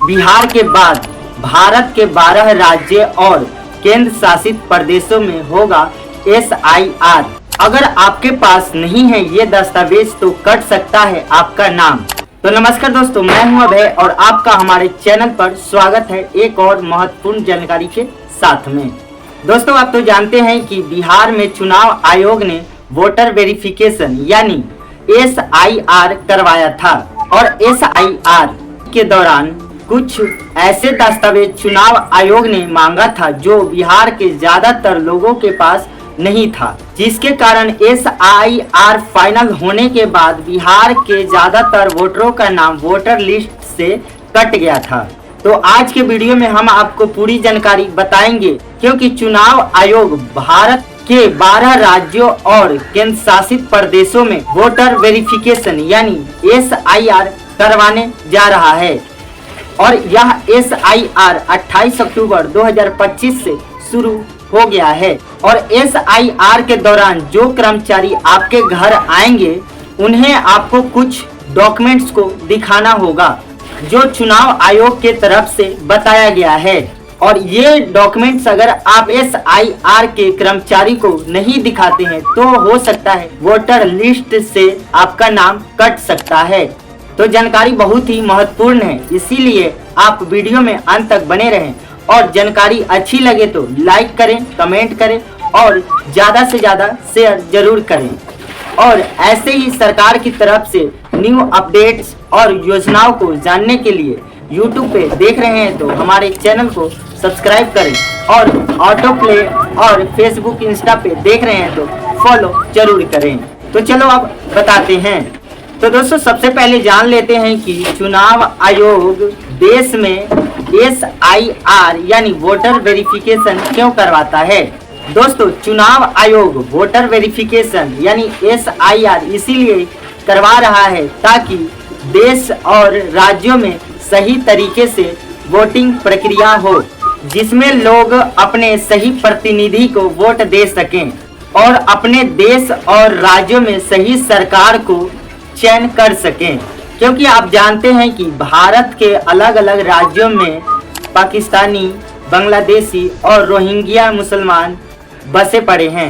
बिहार के बाद भारत के 12 राज्य और केंद्र शासित प्रदेशों में होगा SIR। अगर आपके पास नहीं है ये दस्तावेज तो कट सकता है आपका नाम। तो नमस्कार दोस्तों, मैं हूं अभय और आपका हमारे चैनल पर स्वागत है एक और महत्वपूर्ण जानकारी के साथ में। दोस्तों, आप तो जानते हैं कि बिहार में चुनाव आयोग ने वोटर वेरिफिकेशन यानी SIR करवाया था और SIR के दौरान कुछ ऐसे दस्तावेज चुनाव आयोग ने मांगा था जो बिहार के ज्यादातर लोगों के पास नहीं था, जिसके कारण SIR फाइनल होने के बाद बिहार के ज्यादातर वोटरों का नाम वोटर लिस्ट से कट गया था। तो आज के वीडियो में हम आपको पूरी जानकारी बताएंगे, क्योंकि चुनाव आयोग भारत के 12 राज्यों और केंद्र शासित प्रदेशों में वोटर वेरिफिकेशन यानी SIR करवाने जा रहा है और यह SIR 28 अक्टूबर 2025 से शुरू हो गया है। और SIR के दौरान जो कर्मचारी आपके घर आएंगे उन्हें आपको कुछ डॉक्यूमेंट्स को दिखाना होगा जो चुनाव आयोग के तरफ से बताया गया है। और ये डॉक्यूमेंट्स अगर आप SIR के कर्मचारी को नहीं दिखाते हैं तो हो सकता है वोटर लिस्ट से आपका नाम कट सकता है। तो जानकारी बहुत ही महत्वपूर्ण है, इसीलिए आप वीडियो में अंत तक बने रहें और जानकारी अच्छी लगे तो लाइक करें, कमेंट करें और ज़्यादा से ज़्यादा शेयर जरूर करें। और ऐसे ही सरकार की तरफ से न्यू अपडेट्स और योजनाओं को जानने के लिए YouTube पे देख रहे हैं तो हमारे चैनल को सब्सक्राइब करें और ऑटो प्ले और फेसबुक इंस्टा पे देख रहे हैं तो फॉलो जरूर करें। तो चलो अब बताते हैं। तो दोस्तों, सबसे पहले जान लेते हैं कि चुनाव आयोग देश में SIR यानी वोटर वेरिफिकेशन क्यों करवाता है। दोस्तों, चुनाव आयोग वोटर वेरिफिकेशन यानी SIR इसीलिए करवा रहा है ताकि देश और राज्यों में सही तरीके से वोटिंग प्रक्रिया हो, जिसमें लोग अपने सही प्रतिनिधि को वोट दे सकें और अपने देश और राज्यों में सही सरकार को चयन कर सकें। क्योंकि आप जानते हैं कि भारत के अलग अलग राज्यों में पाकिस्तानी, बांग्लादेशी और रोहिंग्या मुसलमान बसे पड़े हैं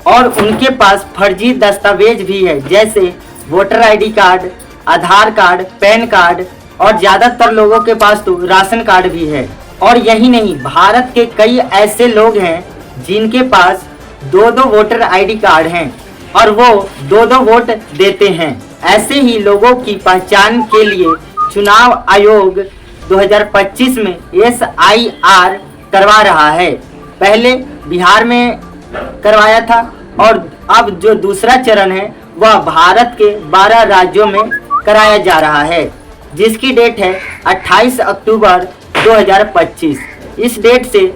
और उनके पास फर्जी दस्तावेज भी है, जैसे वोटर ID कार्ड, आधार कार्ड, पैन कार्ड और ज़्यादातर लोगों के पास तो राशन कार्ड भी है। और यही नहीं, भारत के कई ऐसे लोग हैं जिनके पास 2-2 वोटर ID कार्ड हैं और वो 2-2 वोट देते हैं। ऐसे ही लोगों की पहचान के लिए चुनाव आयोग 2025 में SIR करवा रहा है। पहले बिहार में करवाया था और अब जो दूसरा चरण है वह भारत के 12 राज्यों में कराया जा रहा है, जिसकी डेट है 28 अक्टूबर 2025। इस डेट से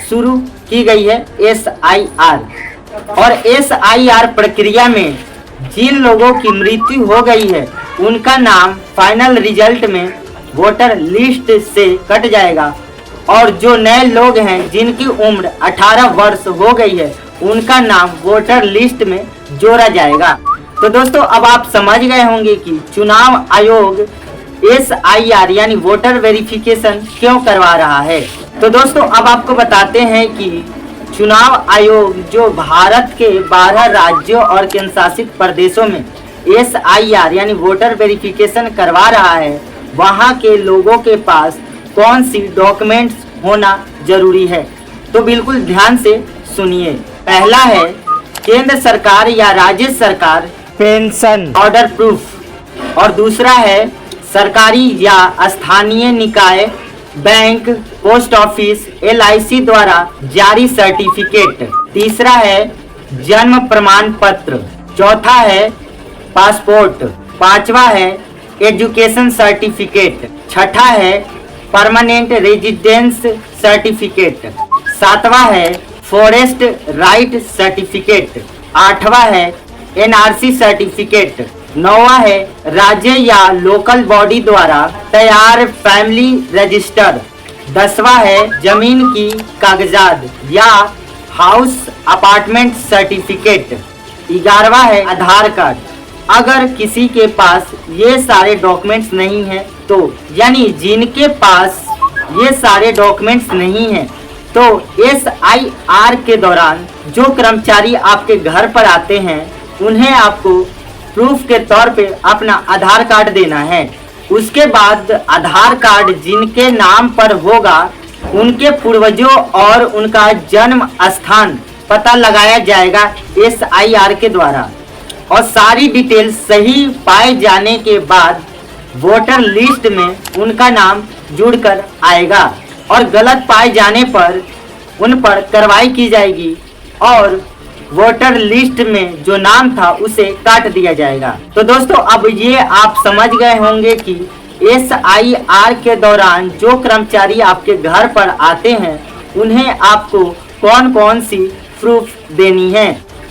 शुरू की गई है SIR। और SIR प्रक्रिया में जिन लोगों की मृत्यु हो गई है उनका नाम फाइनल रिजल्ट में वोटर लिस्ट से कट जाएगा और जो नए लोग हैं जिनकी उम्र 18 वर्ष हो गई है उनका नाम वोटर लिस्ट में जोड़ा जाएगा। तो दोस्तों, अब आप समझ गए होंगे कि चुनाव आयोग SIR यानी वोटर वेरिफिकेशन क्यों करवा रहा है। तो दोस्तों, अब आपको बताते हैं कि चुनाव आयोग जो भारत के 12 राज्यों और केंद्र शासित प्रदेशों में SIR यानी वोटर वेरिफिकेशन करवा रहा है, वहां के लोगों के पास कौन सी डॉक्यूमेंट्स होना जरूरी है। तो बिल्कुल ध्यान से सुनिए। पहला है केंद्र सरकार या राज्य सरकार पेंशन ऑर्डर प्रूफ और दूसरा है सरकारी या स्थानीय निकाय, बैंक, पोस्ट ऑफिस, LIC द्वारा जारी सर्टिफिकेट। तीसरा है जन्म प्रमाण पत्र। चौथा है पासपोर्ट। पांचवा है एजुकेशन सर्टिफिकेट। छठा है परमानेंट रेजिडेंस सर्टिफिकेट। सातवां है फॉरेस्ट राइट सर्टिफिकेट। आठवां है NRC सर्टिफिकेट। नौवां है राज्य या लोकल बॉडी द्वारा तैयार फैमिली रजिस्टर। 10वां है जमीन की कागजात या हाउस अपार्टमेंट सर्टिफिकेट। 11वां है आधार कार्ड। अगर किसी के पास ये सारे डॉक्यूमेंट्स नहीं है तो यानी जिनके पास ये सारे डॉक्यूमेंट्स नहीं हैं, तो SIR के दौरान जो कर्मचारी आपके घर पर आते हैं उन्हें आपको प्रूफ के तौर पे अपना आधार कार्ड देना है। उसके बाद आधार कार्ड जिनके नाम पर होगा उनके पूर्वजों और उनका जन्म स्थान पता लगाया जाएगा SIR के द्वारा, और सारी डिटेल सही पाए जाने के बाद वोटर लिस्ट में उनका नाम जुड़कर आएगा और गलत पाए जाने पर उन पर कार्रवाई की जाएगी और वोटर लिस्ट में जो नाम था उसे काट दिया जाएगा। तो दोस्तों अब ये आप समझ गए होंगे कि SIR के दौरान जो कर्मचारी आपके घर पर आते हैं उन्हें आपको कौन कौन सी प्रूफ देनी है।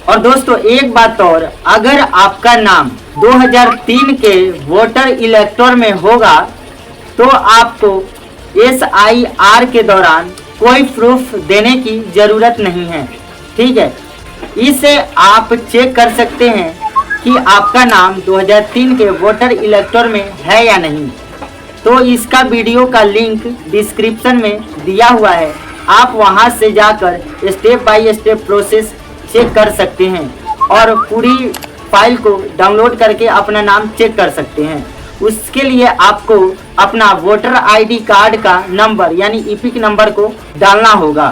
और दोस्तों एक बात और, अगर आपका नाम 2003 के वोटर इलेक्टोर में होगा तो आपको SIR के दौरान कोई प्रूफ देने की ज़रूरत नहीं है, ठीक है। इसे आप चेक कर सकते हैं कि आपका नाम 2003 के वोटर इलेक्टोर में है या नहीं। तो इसका वीडियो का लिंक डिस्क्रिप्शन में दिया हुआ है, आप वहां से जाकर step by step process check कर सकते हैं और पूरी फाइल को डाउनलोड करके अपना नाम चेक कर सकते हैं। उसके लिए आपको अपना वोटर ID कार्ड का नंबर यानी EPIC नंबर को डालना होगा।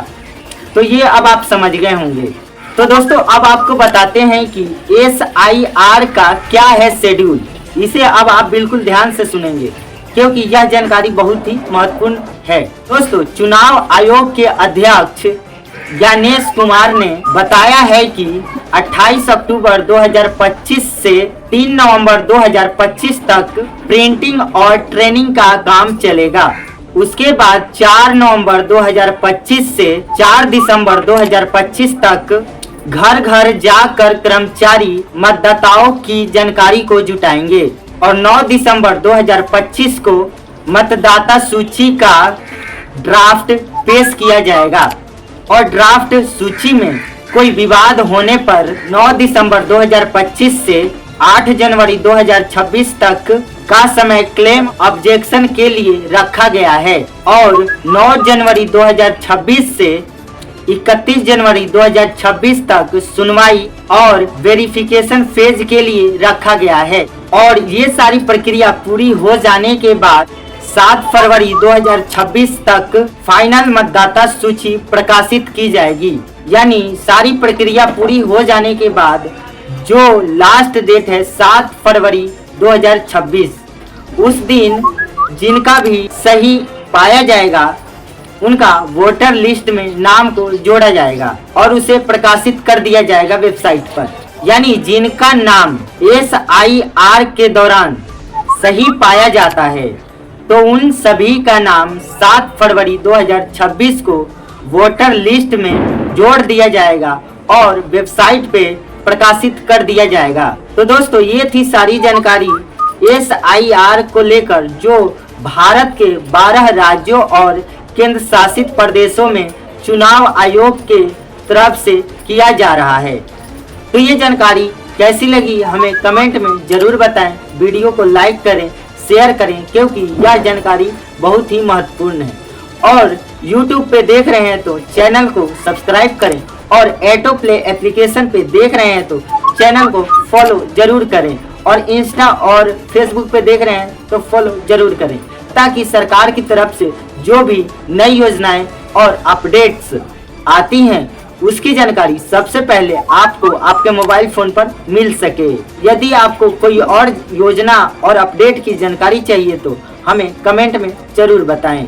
तो ये अब आप समझ गए होंगे। तो दोस्तों अब आपको बताते हैं कि SIR का क्या है शेड्यूल। इसे अब आप बिल्कुल ध्यान से सुनेंगे क्योंकि यह जानकारी बहुत ही महत्वपूर्ण है। दोस्तों चुनाव आयोग के अध्यक्ष ज्ञानेश कुमार ने बताया है कि 28 अक्टूबर 2025 से 3 नवंबर 2025 तक प्रिंटिंग और ट्रेनिंग का काम चलेगा। उसके बाद 4 नवंबर 2025 से 4 दिसंबर 2025 तक घर घर जाकर कर्मचारी मतदाताओं की जानकारी को जुटाएंगे और 9 दिसंबर 2025 को मतदाता सूची का ड्राफ्ट पेश किया जाएगा और ड्राफ्ट सूची में कोई विवाद होने पर 9 दिसंबर 2025 से 8 जनवरी 2026 तक का समय क्लेम ऑब्जेक्शन के लिए रखा गया है और 9 जनवरी 2026 से 31 जनवरी 2026 तक सुनवाई और वेरिफिकेशन फेज के लिए रखा गया है। और ये सारी प्रक्रिया पूरी हो जाने के बाद 7 फरवरी 2026 तक फाइनल मतदाता सूची प्रकाशित की जाएगी। यानी सारी प्रक्रिया पूरी हो जाने के बाद जो लास्ट डेट है 7 फरवरी 2026, उस दिन जिनका भी सही पाया जाएगा उनका वोटर लिस्ट में नाम को जोड़ा जाएगा और उसे प्रकाशित कर दिया जाएगा वेबसाइट पर। यानी जिनका नाम SIR के दौरान सही पाया जाता है तो उन सभी का नाम 7 फरवरी 2026 को वोटर लिस्ट में जोड़ दिया जाएगा और वेबसाइट पे प्रकाशित कर दिया जाएगा। तो दोस्तों ये थी सारी जानकारी SIR को लेकर जो भारत के 12 राज्यों और केंद्र शासित प्रदेशों में चुनाव आयोग के तरफ से किया जा रहा है। तो ये जानकारी कैसी लगी हमें कमेंट में जरूर बताएं। वीडियो को लाइक करें, शेयर करें क्योंकि यह जानकारी बहुत ही महत्वपूर्ण है। और YouTube पे देख रहे हैं तो चैनल को सब्सक्राइब करें और ऑटो प्ले एप्लीकेशन पे देख रहे हैं तो चैनल को फॉलो जरूर करें और इंस्टा और फेसबुक पे देख रहे हैं तो फॉलो जरूर करें ताकि सरकार की तरफ से जो भी नई योजनाएं और अपडेट्स आती हैं उसकी जानकारी सबसे पहले आपको आपके मोबाइल फोन पर मिल सके। यदि आपको कोई और योजना और अपडेट की जानकारी चाहिए तो हमें कमेंट में जरूर बताएं।